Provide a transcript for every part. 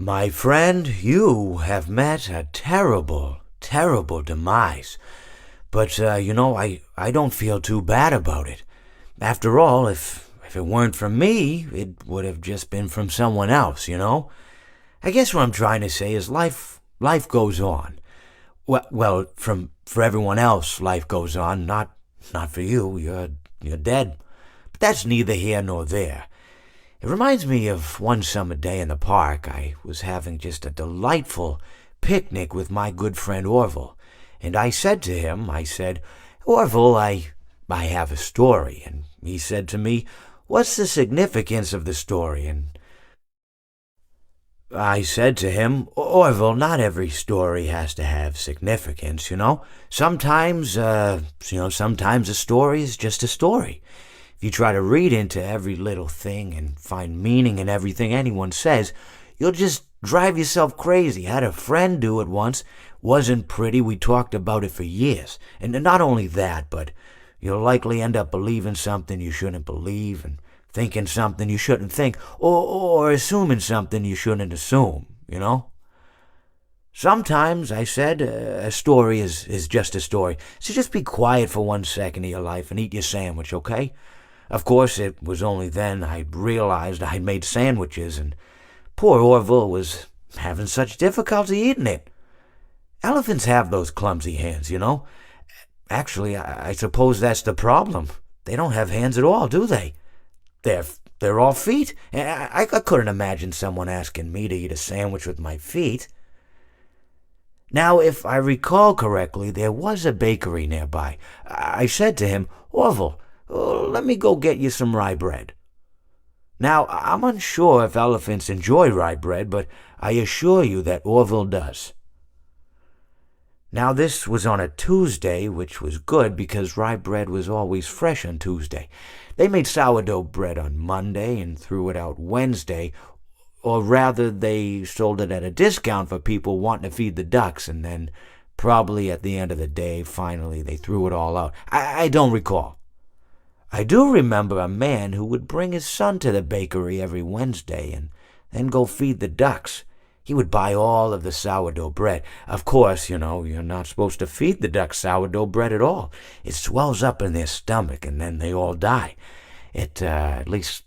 My friend, you have met a terrible, terrible demise. But, I don't feel too bad about it. After all, if it weren't from me, it would have just been from someone else, you know? I guess what I'm trying to say is life goes on. For everyone else, life goes on, not for you. You're dead. But that's neither here nor there. It reminds me of one summer day in the park. I was having just a delightful picnic with my good friend Orville. And I said to him, Orville, I have a story. And he said to me, what's the significance of the story? And I said to him, Orville, not every story has to have significance, you know? Sometimes a story is just a story. If you try to read into every little thing and find meaning in everything anyone says, you'll just drive yourself crazy. I had a friend do it once. Wasn't pretty. We talked about it for years. And not only that, but you'll likely end up believing something you shouldn't believe and thinking something you shouldn't think, or assuming something you shouldn't assume, you know? Sometimes, I said, a story is just a story. So just be quiet for 1 second of your life and eat your sandwich, okay? Of course, it was only then I realized I'd made sandwiches, and poor Orville was having such difficulty eating it. Elephants have those clumsy hands, you know? Actually, I suppose that's the problem. They don't have hands at all, do they? They're all feet. I couldn't imagine someone asking me to eat a sandwich with my feet. Now, if I recall correctly, there was a bakery nearby. I said to him, Orville, let me go get you some rye bread. Now, I'm unsure if elephants enjoy rye bread, but I assure you that Orville does. Now, this was on a Tuesday, which was good because rye bread was always fresh on Tuesday. They made sourdough bread on Monday and threw it out Wednesday, or rather, they sold it at a discount for people wanting to feed the ducks, and then probably at the end of the day, finally, they threw it all out. I don't recall. I do remember a man who would bring his son to the bakery every Wednesday and then go feed the ducks. He would buy all of the sourdough bread. Of course, you're not supposed to feed the ducks sourdough bread at all. It swells up in their stomach and then they all die. At least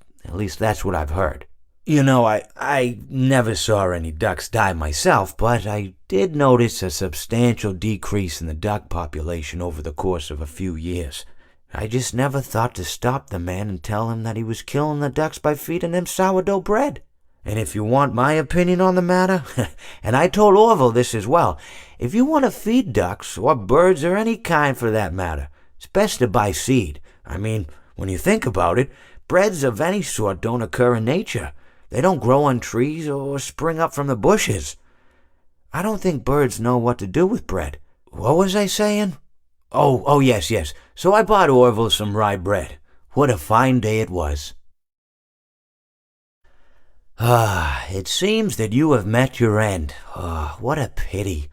that's what I've heard. I never saw any ducks die myself, but I did notice a substantial decrease in the duck population over the course of a few years. I just never thought to stop the man and tell him that he was killing the ducks by feeding them sourdough bread. And if you want my opinion on the matter, and I told Orville this as well, if you want to feed ducks, or birds, or any kind for that matter, it's best to buy seed. I mean, when you think about it, breads of any sort don't occur in nature. They don't grow on trees or spring up from the bushes. I don't think birds know what to do with bread. What was I saying? Oh, yes. So I bought Orville some rye bread. What a fine day it was. It seems that you have met your end. What a pity.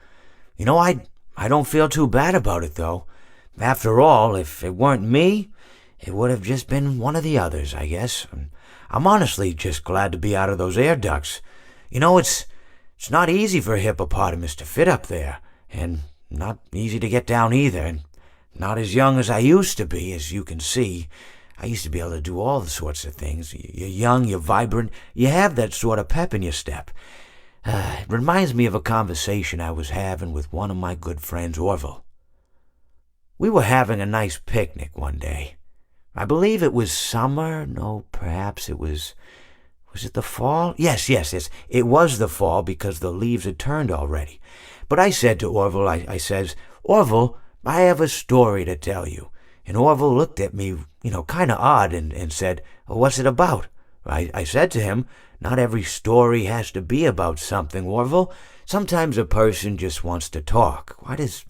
I don't feel too bad about it, though. After all, if it weren't me, it would have just been one of the others, I guess. I'm honestly just glad to be out of those air ducts. It's not easy for a hippopotamus to fit up there, and not easy to get down either, and not as young as I used to be, as you can see. I used to be able to do all the sorts of things. You're young, you're vibrant, you have that sort of pep in your step. It reminds me of a conversation I was having with one of my good friends, Orville. We were having a nice picnic one day. I believe it was summer. No, perhaps it was... Was it the fall? Yes. It was the fall because the leaves had turned already. But I said to Orville, I says, Orville, I have a story to tell you. And Orville looked at me, kind of odd and said, what's it about? I said to him, not every story has to be about something, Orville. Sometimes a person just wants to talk. Why does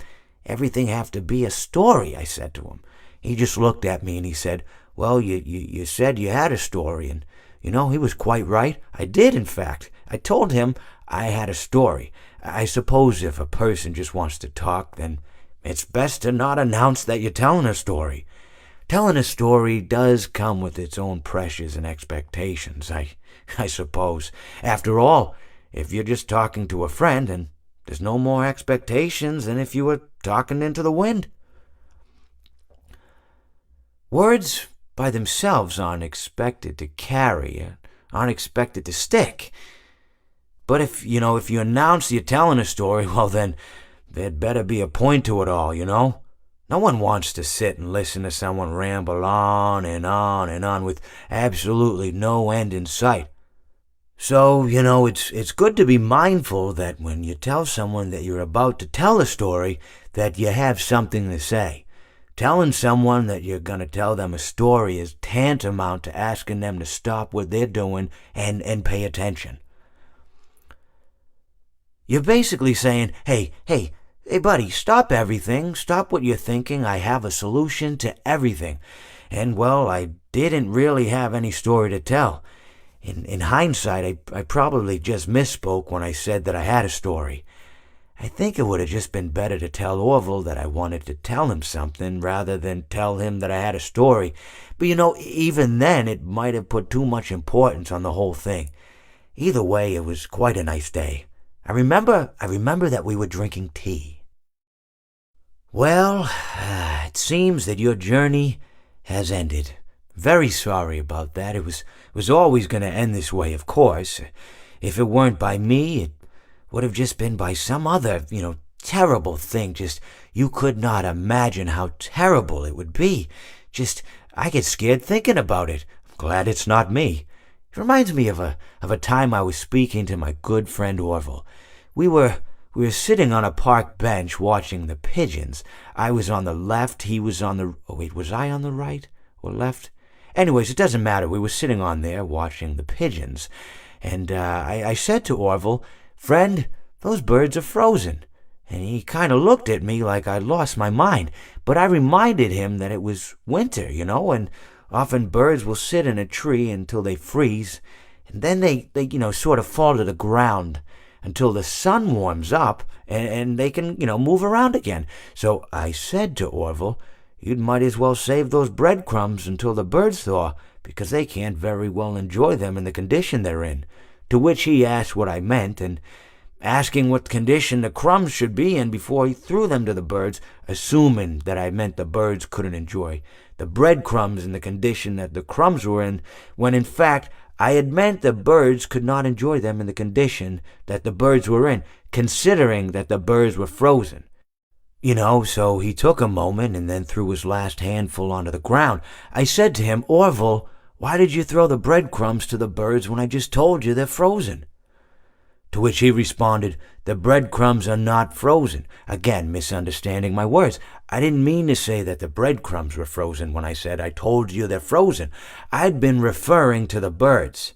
everything have to be a story? I said to him. He just looked at me and he said, well, you said you had a story. And, he was quite right. I did, in fact. I told him I had a story. I suppose if a person just wants to talk, then it's best to not announce that you're telling a story. Telling a story does come with its own pressures and expectations, I suppose. After all, If you're just talking to a friend, and there's no more expectations than if you were talking into the wind. Words by themselves aren't expected to carry, aren't expected to stick. But if you announce you're telling a story, well then, there'd better be a point to it all, No one wants to sit and listen to someone ramble on and on and on with absolutely no end in sight. So, it's good to be mindful that when you tell someone that you're about to tell a story, that you have something to say. Telling someone that you're going to tell them a story is tantamount to asking them to stop what they're doing and pay attention. You're basically saying, hey, buddy, stop everything. Stop what you're thinking. I have a solution to everything. And, well, I didn't really have any story to tell. In hindsight, I probably just misspoke when I said that I had a story. I think it would have just been better to tell Orville that I wanted to tell him something rather than tell him that I had a story. But, even then, it might have put too much importance on the whole thing. Either way, it was quite a nice day. I remember that we were drinking tea. Well, it seems that your journey has ended. Very sorry about that. It was always going to end this way, of course. If it weren't by me, it would have just been by some other, terrible thing. Just, you could not imagine how terrible it would be. Just, I get scared thinking about it. I'm glad it's not me. It reminds me of a time I was speaking to my good friend Orville. We were sitting on a park bench watching the pigeons. I was on the left, he was on the... Oh, wait, was I on the right or left? Anyways, it doesn't matter. We were sitting on there watching the pigeons. And I said to Orville, "Friend, those birds are frozen." And he kind of looked at me like I'd lost my mind. But I reminded him that it was winter, and often birds will sit in a tree until they freeze. And then they sort of fall to the ground until the sun warms up and they can, move around again. So I said to Orville, "You might as well save those breadcrumbs until the birds thaw, because they can't very well enjoy them in the condition they're in." To which he asked what I meant, and asking what condition the crumbs should be in before he threw them to the birds, assuming that I meant the birds couldn't enjoy the breadcrumbs in the condition that the crumbs were in, when in fact I had meant the birds could not enjoy them in the condition that the birds were in, considering that the birds were frozen. So he took a moment and then threw his last handful onto the ground. I said to him, "Orville, why did you throw the breadcrumbs to the birds when I just told you they're frozen?" To which he responded, "The breadcrumbs are not frozen." Again, misunderstanding my words. I didn't mean to say that the breadcrumbs were frozen when I said I told you they're frozen. I'd been referring to the birds.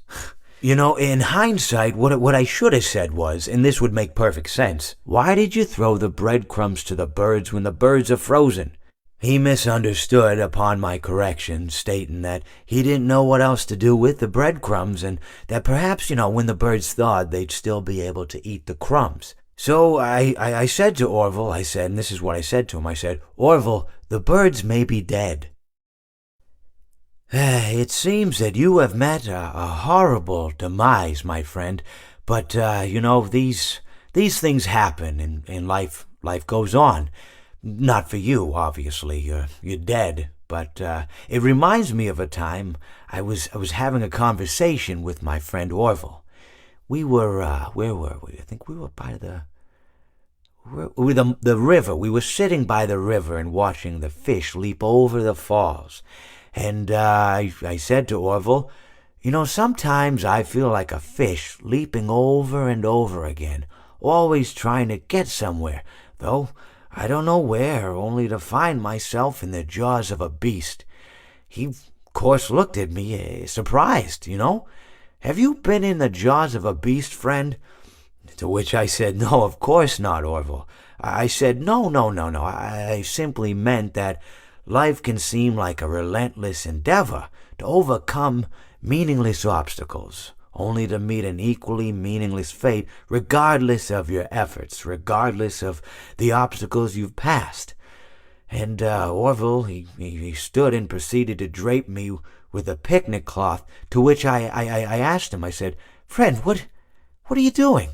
In hindsight, what I should have said was, and this would make perfect sense, "Why did you throw the breadcrumbs to the birds when the birds are frozen?" He misunderstood upon my correction, stating that he didn't know what else to do with the breadcrumbs, and that perhaps, when the birds thawed, they'd still be able to eat the crumbs. So I said to Orville, and this is what I said to him, I said, "Orville, the birds may be dead." It seems that you have met a horrible demise, my friend, but, these things happen, and life goes on. Not for you, obviously. You're dead. But it reminds me of a time I was having a conversation with my friend Orville. We were where were we? I think we were by the river. We were sitting by the river and watching the fish leap over the falls. And I said to Orville, sometimes I feel like a fish leaping over and over again, always trying to get somewhere, though I don't know where, only to find myself in the jaws of a beast. He, of course, looked at me, surprised, "Have you been in the jaws of a beast, friend?" To which I said, "No, of course not, Orville." I said, No. I simply meant that life can seem like a relentless endeavor to overcome meaningless obstacles, only to meet an equally meaningless fate, regardless of your efforts, regardless of the obstacles you've passed. And Orville, he stood and proceeded to drape me with a picnic cloth, to which I asked him, I said, "Friend, what What are you doing?"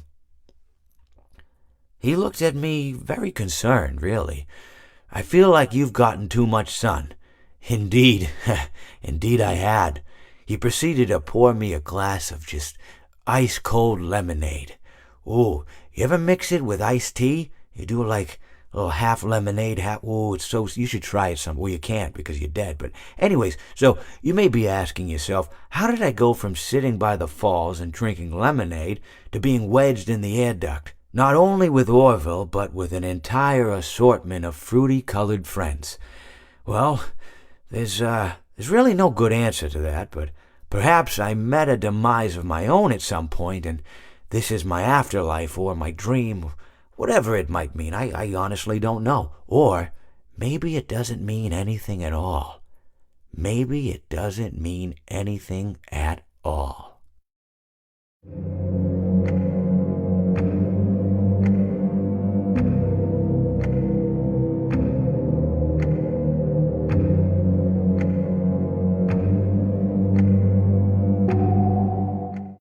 He looked at me very concerned, really. "I feel like you've gotten too much sun." Indeed, indeed I had. He proceeded to pour me a glass of just ice-cold lemonade. Ooh, you ever mix it with iced tea? You do like a little half lemonade, half... Ooh, it's so... You should try it some... Well, you can't because you're dead. But anyways, so you may be asking yourself, how did I go from sitting by the falls and drinking lemonade to being wedged in the air duct? Not only with Orville, but with an entire assortment of fruity-colored friends. Well, there's really no good answer to that, but perhaps I met a demise of my own at some point, and this is my afterlife or my dream, whatever it might mean. I honestly don't know. Or maybe it doesn't mean anything at all. Maybe it doesn't mean anything at all.